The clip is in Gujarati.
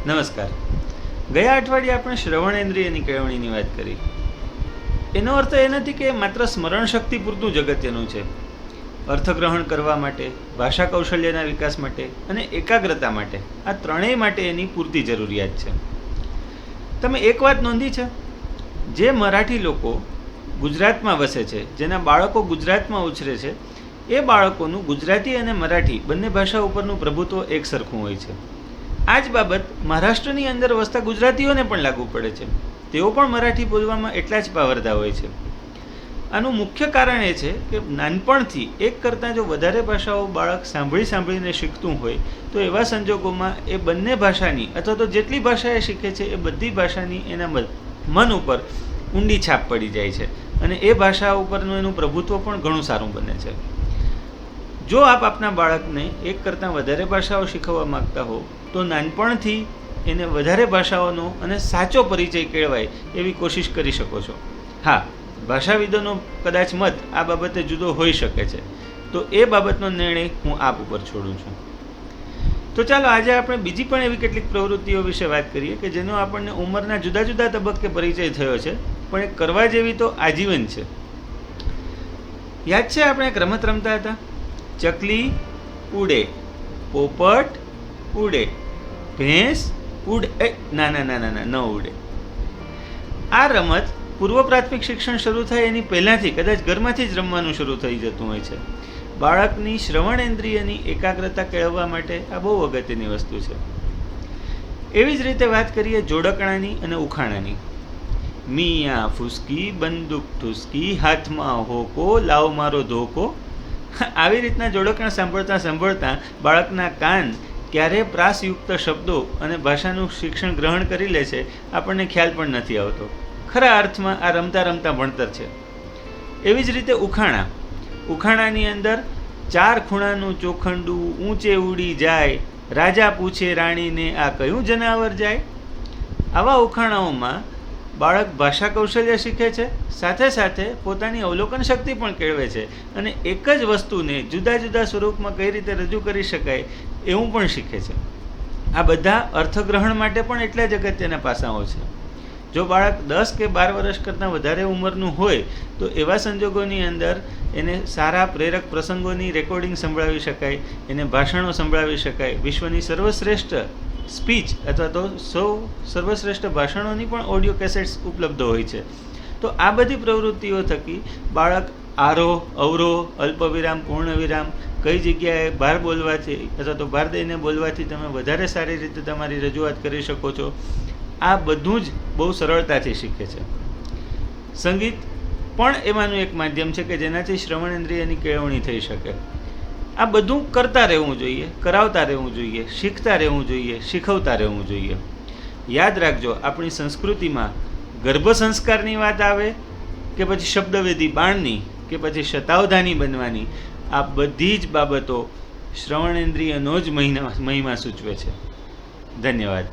નમસ્કાર. ગયા અઠવાડિયે આપણે શ્રવણેન્દ્રિયની કેળવણીની વાત કરી. એનો અર્થ એ નથી કે માત્ર સ્મરણ શક્તિ પૂરતું જ અગત્યનું છે. અર્થગ્રહણ કરવા માટે, ભાષા કૌશલ્યના વિકાસ માટે અને એકાગ્રતા માટે, આ ત્રણેય માટે એની પૂરતી જરૂરિયાત છે. તમે એક વાત નોંધી છે, જે મરાઠી લોકો ગુજરાતમાં વસે છે, જેના બાળકો ગુજરાતમાં ઉછરે છે, એ બાળકોનું ગુજરાતી અને મરાઠી બંને ભાષા ઉપરનું પ્રભુત્વ એક સરખું હોય છે. આ જ બાબત મહારાષ્ટ્રની અંદર વસતા ગુજરાતીઓને પણ લાગુ પડે છે. તેઓ પણ મરાઠી બોલવામાં એટલા જ પાવરદા હોય છે. આનું મુખ્ય કારણ એ છે કે નાનપણથી એક કરતાં જો વધારે ભાષાઓ બાળક સાંભળીને શીખતું હોય તો એવા સંજોગોમાં એ બંને ભાષાની અથવા તો જેટલી ભાષા એ શીખે છે એ બધી ભાષાની એના મન ઉપર ઊંડી છાપ પડી જાય છે અને એ ભાષા ઉપરનું એનું પ્રભુત્વ પણ ઘણું સારું બને છે. જો આપ આપના બાળકને એક કરતાં વધારે ભાષાઓ શીખવવા માગતા હો તો નાનપણથી એને વધારે ભાષાઓનો અને સાચો પરિચય કેળવાય એવી કોશિશ કરી શકો છો. હા, ભાષાવિદોનો કદાચ મત આ બાબતે જુદો હોઈ શકે છે, તો એ બાબતનો નિર્ણય હું આપ ઉપર છોડું છું. તો ચાલો આજે આપણે બીજી પણ એવી કેટલીક પ્રવૃત્તિઓ વિશે વાત કરીએ કે જેનો આપણને ઉંમરના જુદા જુદા તબક્કે પરિચય થયો છે, પણ એ કરવા જેવી તો આજીવન છે. યાદ છે આપણે એક રમત રમતા હતા, ચકલી ઉડે, પોપટ ઉડે, ભેંસ ઉડે, ના ના ના ના ના ન ઉડે. આ રમત પૂર્વ પ્રાથમિક શિક્ષણ શરૂ થાય એની પહેલાંથી કદાચ ઘરમાંથી જ રમવાનું શરૂ થઈ જતું હોય છે. બાળકની શ્રવણેન્દ્રિયની એકાગ્રતા કેળવવા માટે આ બહુ અગત્યની વસ્તુ છે. એવી જ રીતે વાત કરીએ જોડકણાની અને ઉખાણાની. મિયા ફૂસકી બંદૂક ઠુસકી, હાથમાં હોકો લાવ મારો ધોકો. આવી રીતના જોડકણા સાંભળતા બાળકના કાન ક્યારે પ્રાસયુક્ત શબ્દો અને ભાષાનું શિક્ષણ ગ્રહણ કરી લે છે આપણને ખ્યાલ પણ નથી આવતો. ખરા અર્થમાં આ રમતા રમતા ભણતર છે. એવી જ રીતે ઉખાણાની અંદર 4 ખૂણાનું ચોખંડું ઊંચે ઉડી જાય, રાજા પૂછે રાણીને આ કયું જનાવર જાય. આવા ઉખાણાઓમાં બાળક ભાષા કૌશલ્ય શીખે છે, સાથે સાથે પોતાની અવલોકન શક્તિ પણ કેળવે છે અને એક જ વસ્તુને જુદા જુદા સ્વરૂપમાં કઈ રીતે રજૂ કરી શકાય એવું પણ શીખે છે. આ બધા અર્થગ્રહણ માટે પણ એટલા જ અગત્યના પાસાઓ છે. જો બાળક 10 કે 12 વર્ષ કરતાં વધારે ઉંમરનું હોય તો એવા સંજોગોની અંદર એને સારા પ્રેરક પ્રસંગોની રેકોર્ડિંગ સંભળાવી શકાય, એને ભાષણો સંભળાવી શકાય, વિશ્વની સર્વશ્રેષ્ઠ સ્પીચ અથવા તો સર્વશ્રેષ્ઠ ભાષણોની પણ ઓડિયો કેસેટ્સ ઉપલબ્ધ હોય છે. તો આ બધી પ્રવૃત્તિઓ થકી બાળક આરોહ અવરોહ, અલ્પવિરામ, પૂર્ણવિરામ, કઈ જગ્યાએ ભાર બોલવાથી અથવા તો ભાર દઈને બોલવાથી તમે વધારે સારી રીતે તમારી રજૂઆત કરી શકો છો, આ બધું જ બહુ સરળતાથી શીખે છે. સંગીત પણ એમાંનું એક માધ્યમ છે કે જેનાથી શ્રવણેન્દ્રિયની કેળવણી થઈ શકે. આ બધું કરતા રહેવું જોઈએ, કરાવતા રહેવું જોઈએ, શીખતા રહેવું જોઈએ, શીખવતા રહેવું જોઈએ. યાદ રાખજો, આપણી સંસ્કૃતિમાં ગર્ભ સંસ્કારની વાત આવે કે પછી શબ્દવેદી બાણની કે પછી શતાવધાની બનવાની, આ બધી જ બાબતો શ્રવણેન્દ્રિયનો જ મહિમા સૂચવે છે. ધન્યવાદ.